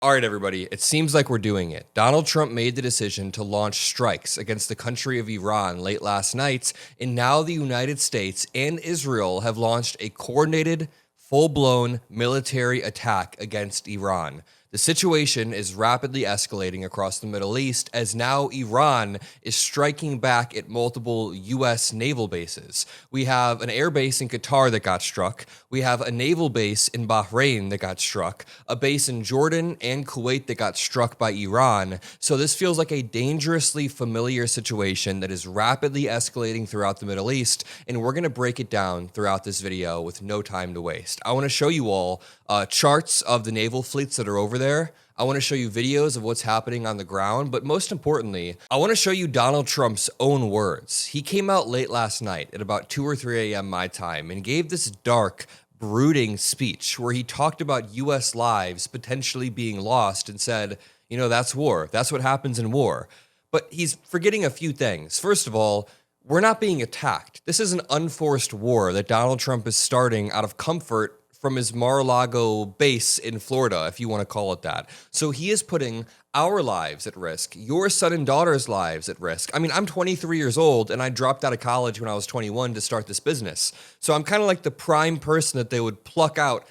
All right, everybody, it seems like we're doing it. Donald Trump made the decision to launch strikes against the country of Iran late last night, and now the United States and Israel have launched a coordinated, full-blown military attack against Iran. The situation is rapidly escalating across the Middle East as now Iran is striking back at multiple U.S. naval bases. We have an air base in Qatar that got struck. We have a naval base in Bahrain that got struck, a base in Jordan and Kuwait that got struck by Iran. So this feels like a dangerously familiar situation that is rapidly escalating throughout the Middle East, and we're going to break it down throughout this video with no time to waste. I want to show you all charts of the naval fleets that are over there. I want to show you videos of what's happening on the ground, but most importantly, I want to show you Donald Trump's own words. He came out late last night at about 2 or 3 a.m. my time and gave this dark, brooding speech where he talked about U.S. lives potentially being lost and said, you know, that's war. That's what happens in war. But he's forgetting a few things. First of all, we're not being attacked. This is an unforced war that Donald Trump is starting out of comfort from his Mar-a-Lago base in Florida, if you want to call it that. So he is putting our lives at risk, your son and daughter's lives at risk. I mean, I'm 23 years old, and I dropped out of college when I was 21 to start this business. So I'm kind of like the prime person that they would pluck out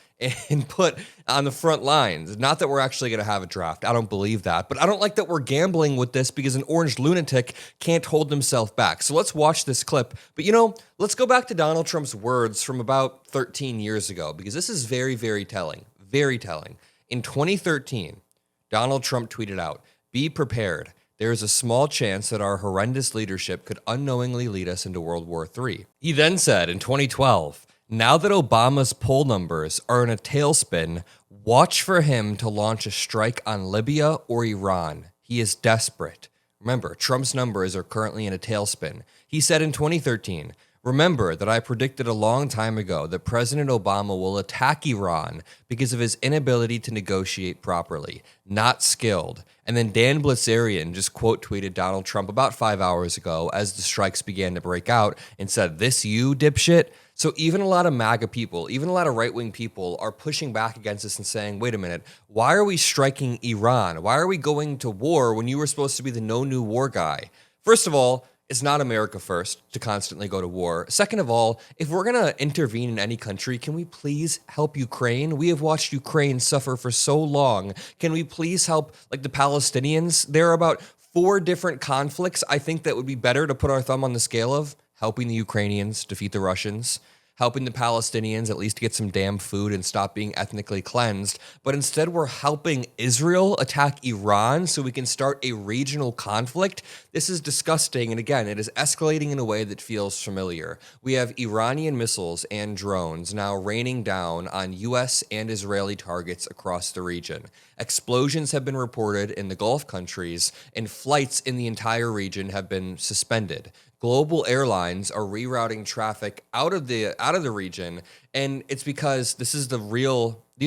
and put on the front lines. Not that we're actually going to have a draft. I don't believe that. But I don't like that we're gambling with this because an orange lunatic can't hold himself back. So let's watch this clip. But you know, let's go back to Donald Trump's words from about 13 years ago, because this is very, very telling. Very telling. In 2013, Donald Trump tweeted out, "Be prepared. There is a small chance that our horrendous leadership could unknowingly lead us into World War III." He then said in 2012, "Now that Obama's poll numbers are in a tailspin, watch for him to launch a strike on Libya or Iran. He is desperate." Remember, Trump's numbers are currently in a tailspin. He said in 2013, "Remember that I predicted a long time ago that President Obama will attack Iran because of his inability to negotiate properly, not skilled." And then Dan Blitzerian just quote tweeted Donald Trump about 5 hours ago as the strikes began to break out and said, "This you, dipshit?" So even a lot of MAGA people, even a lot of right-wing people are pushing back against this and saying, wait a minute, why are we striking Iran? Why are we going to war when you were supposed to be the no new war guy? First of all, it's not America first to constantly go to war. Second of all, if we're going to intervene in any country, can we please help Ukraine? We have watched Ukraine suffer for so long. Can we please help like the Palestinians? There are about 4 different conflicts I think that would be better to put our thumb on the scale of. Helping the Ukrainians defeat the Russians, helping the Palestinians at least get some damn food and stop being ethnically cleansed. But instead, we're helping Israel attack Iran so we can start a regional conflict. This is disgusting. And again, it is escalating in a way that feels familiar. We have Iranian missiles and drones now raining down on U.S. and Israeli targets across the region. Explosions have been reported in the Gulf countries, and flights in the entire region have been suspended. Global airlines are rerouting traffic out of the region, and it's because these are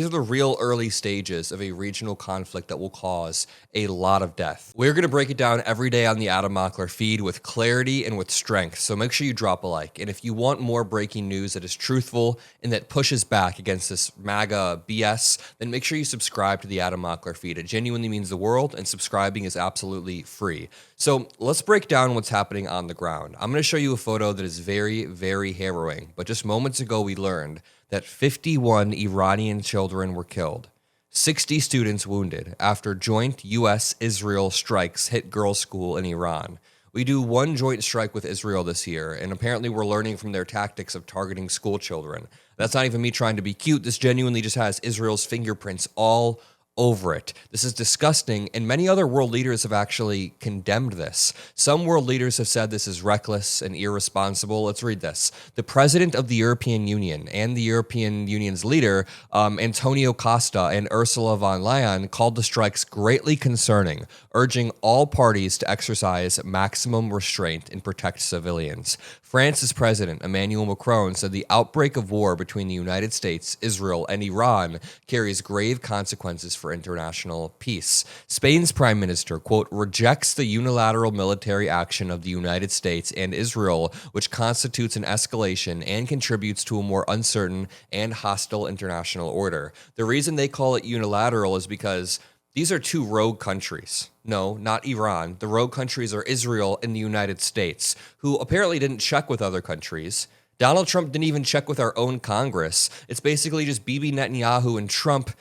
the real early stages of a regional conflict that will cause a lot of death. We're going to break it down every day on the Adam Mockler feed with clarity and with strength, so make sure you drop a like. And if you want more breaking news that is truthful and that pushes back against this MAGA BS, then make sure you subscribe to the Adam Mockler feed. It genuinely means the world, and subscribing is absolutely free. So let's break down what's happening on the ground. I'm going to show you a photo that is very, very harrowing, but just moments ago we learned that 51 Iranian children were killed, 60 students wounded after joint U.S.-Israel strikes hit girls' school in Iran. We do one joint strike with Israel this year, and apparently we're learning from their tactics of targeting school children. That's not even me trying to be cute. This genuinely just has Israel's fingerprints all over it. This is disgusting, and many other world leaders have actually condemned this. Some world leaders have said this is reckless and irresponsible. Let's read this. The president of the European Union and the European Union's leader, Antonio Costa and Ursula von der Leyen, called the strikes greatly concerning, urging all parties to exercise maximum restraint and protect civilians. France's president, Emmanuel Macron, said the outbreak of war between the United States, Israel, and Iran carries grave consequences for international peace. Spain's prime minister, quote, rejects the unilateral military action of the United States and Israel, which constitutes an escalation and contributes to a more uncertain and hostile international order. The reason they call it unilateral is because These are two rogue countries. No, not Iran. The rogue countries are Israel and the United States, who apparently didn't check with other countries. Donald Trump didn't even check with our own Congress. It's basically just Bibi Netanyahu and Trump,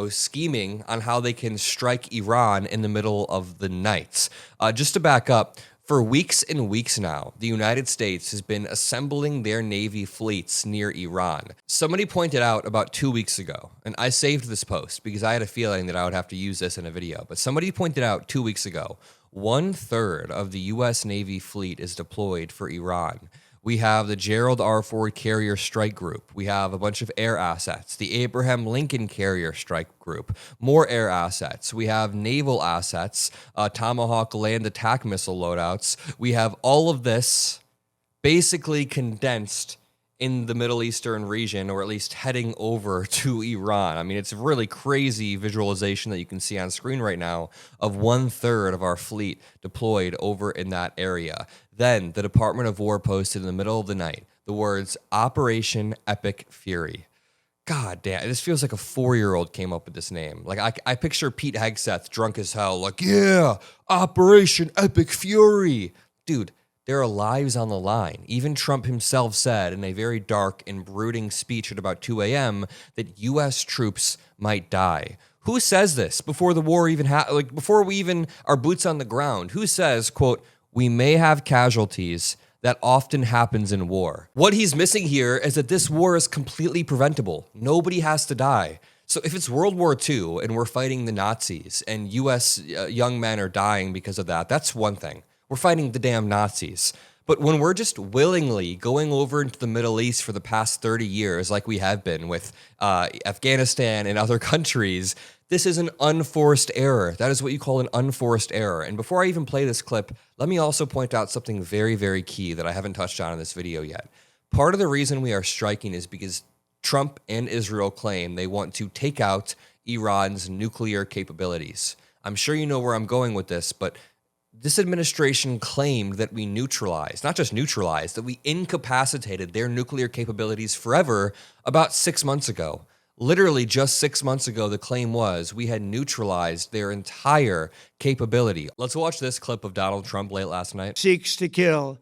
scheming on how they can strike Iran in the middle of the night. Just to back up, for weeks and weeks now, the United States has been assembling their Navy fleets near Iran. Somebody pointed out about 2 weeks ago, and I saved this post because I had a feeling that I would have to use this in a video, but somebody pointed out 2 weeks ago, 1/3 of the U.S. Navy fleet is deployed for Iran. We have the Gerald R. Ford Carrier Strike Group. We have a bunch of air assets. The Abraham Lincoln Carrier Strike Group. More air assets. We have naval assets, Tomahawk land attack missile loadouts. We have all of this basically condensed in the Middle Eastern region, or at least heading over to Iran. I mean, it's a really crazy visualization that you can see on screen right now of 1/3 of our fleet deployed over in that area. Then the Department of War posted in the middle of the night the words Operation Epic Fury. God damn, this feels like a 4-year-old came up with this name. Like, I picture Pete Hegseth drunk as hell, like, yeah, Operation Epic Fury. Dude, there are lives on the line. Even Trump himself said in a very dark and brooding speech at about 2 a.m. that U.S. troops might die. Who says this before the war even before we even are boots on the ground? Who says, quote, we may have casualties? That often happens in war. What he's missing here is that this war is completely preventable. Nobody has to die. So if it's World War II and we're fighting the Nazis and U.S. Young men are dying because of that, that's one thing. We're fighting the damn Nazis. But when we're just willingly going over into the Middle East for the past 30 years, like we have been with Afghanistan and other countries, this is an unforced error. That is what you call an unforced error. And before I even play this clip, let me also point out something very, very key that I haven't touched on in this video yet. Part of the reason we are striking is because Trump and Israel claim they want to take out Iran's nuclear capabilities. I'm sure you know where I'm going with this, but this administration claimed that we neutralized, not just neutralized, that we incapacitated their nuclear capabilities forever about 6 months ago. Literally just 6 months ago, the claim was we had neutralized their entire capability. Let's watch this clip of Donald Trump late last night. Seeks to kill.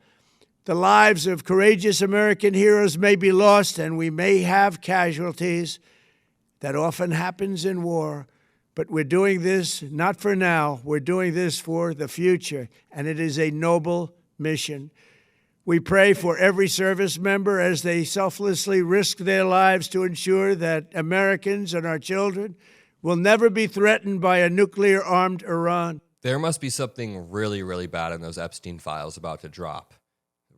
The lives of courageous American heroes may be lost and we may have casualties. That often happens in war. But we're doing this not for now. We're doing this for the future. And it is a noble mission. We pray for every service member as they selflessly risk their lives to ensure that Americans and our children will never be threatened by a nuclear-armed Iran. There must be something really, really bad in those Epstein files about to drop.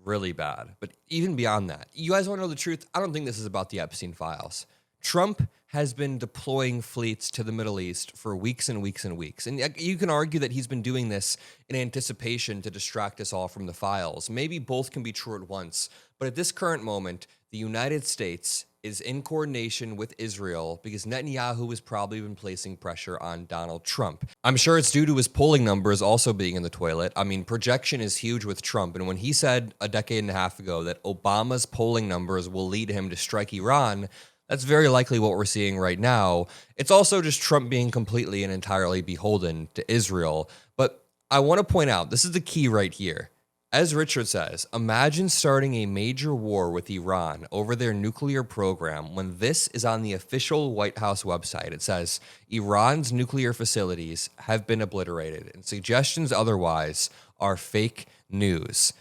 Really bad. But even beyond that, you guys want to know the truth? I don't think this is about the Epstein files. Trump has been deploying fleets to the Middle East for weeks and weeks and weeks. And you can argue that he's been doing this in anticipation to distract us all from the files. Maybe both can be true at once. But at this current moment, the United States is in coordination with Israel because Netanyahu has probably been placing pressure on Donald Trump. I'm sure it's due to his polling numbers also being in the toilet. I mean, projection is huge with Trump. And when he said a decade and a half ago that Obama's polling numbers will lead him to strike Iran, that's very likely what we're seeing right now. It's also just Trump being completely and entirely beholden to Israel. But I want to point out, this is the key right here. As Richard says, imagine starting a major war with Iran over their nuclear program when this is on the official White House website. It says, Iran's nuclear facilities have been obliterated, and suggestions otherwise are fake news.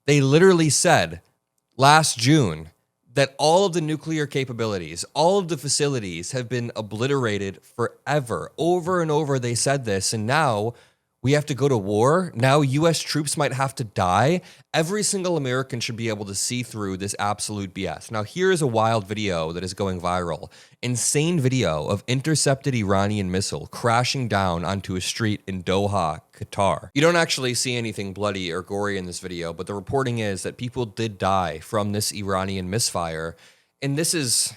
They literally said last June that all of the nuclear capabilities, all of the facilities have been obliterated forever. Over and over they said this, and now we have to go to war. Now U.S. troops might have to die. Every single American should be able to see through this absolute BS. Now here is a wild video that is going viral. Insane video of intercepted Iranian missile crashing down onto a street in Doha, Qatar. You don't actually see anything bloody or gory in this video, but the reporting is that people did die from this Iranian misfire. And this is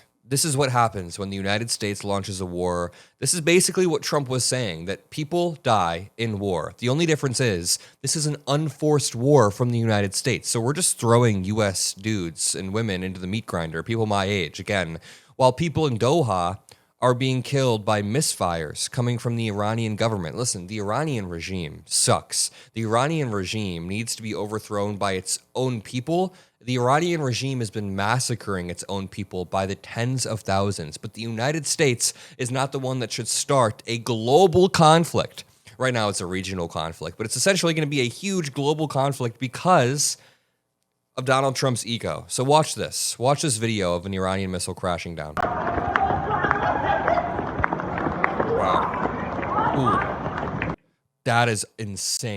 what happens when the United States launches a war. This is basically what Trump was saying, that people die in war. The only difference is this is an unforced war from the United States. So we're just throwing U.S. dudes and women into the meat grinder, people my age, again, while people in Doha are being killed by misfires coming from the Iranian government. Listen, the Iranian regime sucks. The Iranian regime needs to be overthrown by its own people. The Iranian regime has been massacring its own people by the tens of thousands, but the United States is not the one that should start a global conflict. Right now it's a regional conflict, but it's essentially going to be a huge global conflict because of Donald Trump's ego. So watch this. Watch this video of an Iranian missile crashing down. Wow. Ooh. That is insane.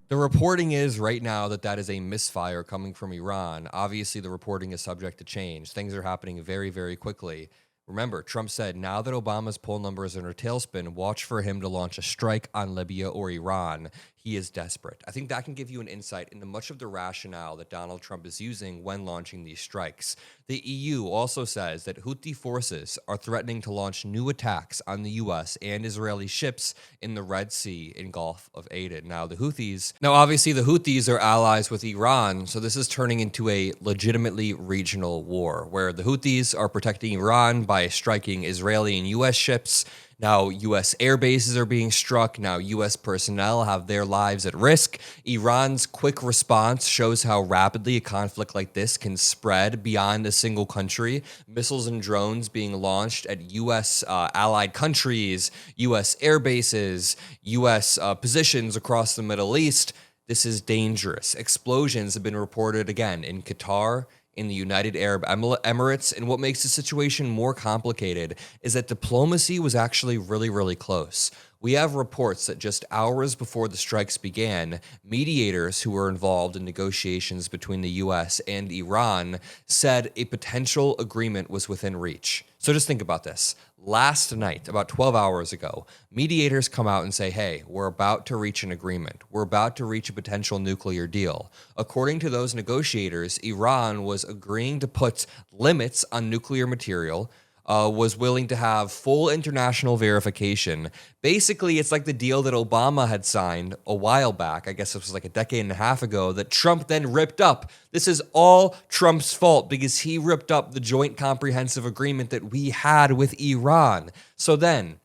The reporting is right now that is a misfire coming from Iran. Obviously, the reporting is subject to change. Things are happening very, very quickly. Remember, Trump said, now that Obama's poll numbers are in a tailspin, watch for him to launch a strike on Libya or Iran. He is desperate. I think that can give you an insight into much of the rationale that Donald Trump is using when launching these strikes. The EU also says that Houthi forces are threatening to launch new attacks on the U.S. and Israeli ships in the Red Sea and Gulf of Aden. Now, obviously, the Houthis are allies with Iran, so this is turning into a legitimately regional war, where the Houthis are protecting Iran by striking Israeli and U.S. ships. Now, U.S. air bases are being struck. Now, U.S. personnel have their lives at risk. Iran's quick response shows how rapidly a conflict like this can spread beyond a single country. Missiles and drones being launched at U.S. Allied countries, U.S. air bases, U.S. Positions across the Middle East. This is dangerous. Explosions have been reported again in Qatar, in the United Arab Emirates, and what makes the situation more complicated is that diplomacy was actually really, really close. We have reports that just hours before the strikes began, mediators who were involved in negotiations between the U.S. and Iran said a potential agreement was within reach. So just think about this. Last night, about 12 hours ago, mediators come out and say, hey, we're about to reach an agreement. We're about to reach a potential nuclear deal. According to those negotiators, Iran was agreeing to put limits on nuclear material, was willing to have full international verification. Basically, it's like the deal that Obama had signed a while back. I guess it was like a decade and a half ago that Trump then ripped up. This is all Trump's fault because he ripped up the joint comprehensive agreement that we had with Iran. So then,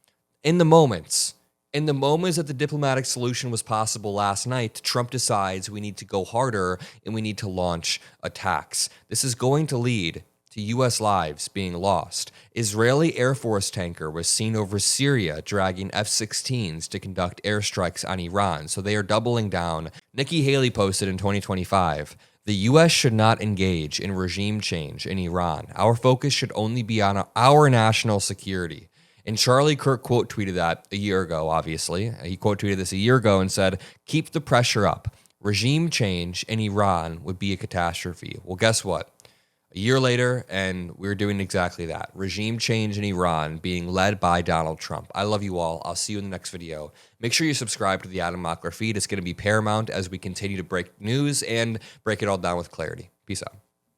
in the moments that the diplomatic solution was possible last night, Trump decides we need to go harder and we need to launch attacks. This is going to lead to U.S. lives being lost. Israeli Air Force tanker was seen over Syria dragging F-16s to conduct airstrikes on Iran, so they are doubling down. Nikki Haley posted in 2025, the U.S. should not engage in regime change in Iran. Our focus should only be on our national security. And Charlie Kirk quote tweeted that a year ago, obviously. He quote tweeted this a year ago and said, keep the pressure up. Regime change in Iran would be a catastrophe. Well, guess what? A year later, and we're doing exactly that. Regime change in Iran being led by Donald Trump. I love you all. I'll see you in the next video. Make sure you subscribe to the Adam Mockler feed. It's going to be paramount as we continue to break news and break it all down with clarity. Peace out.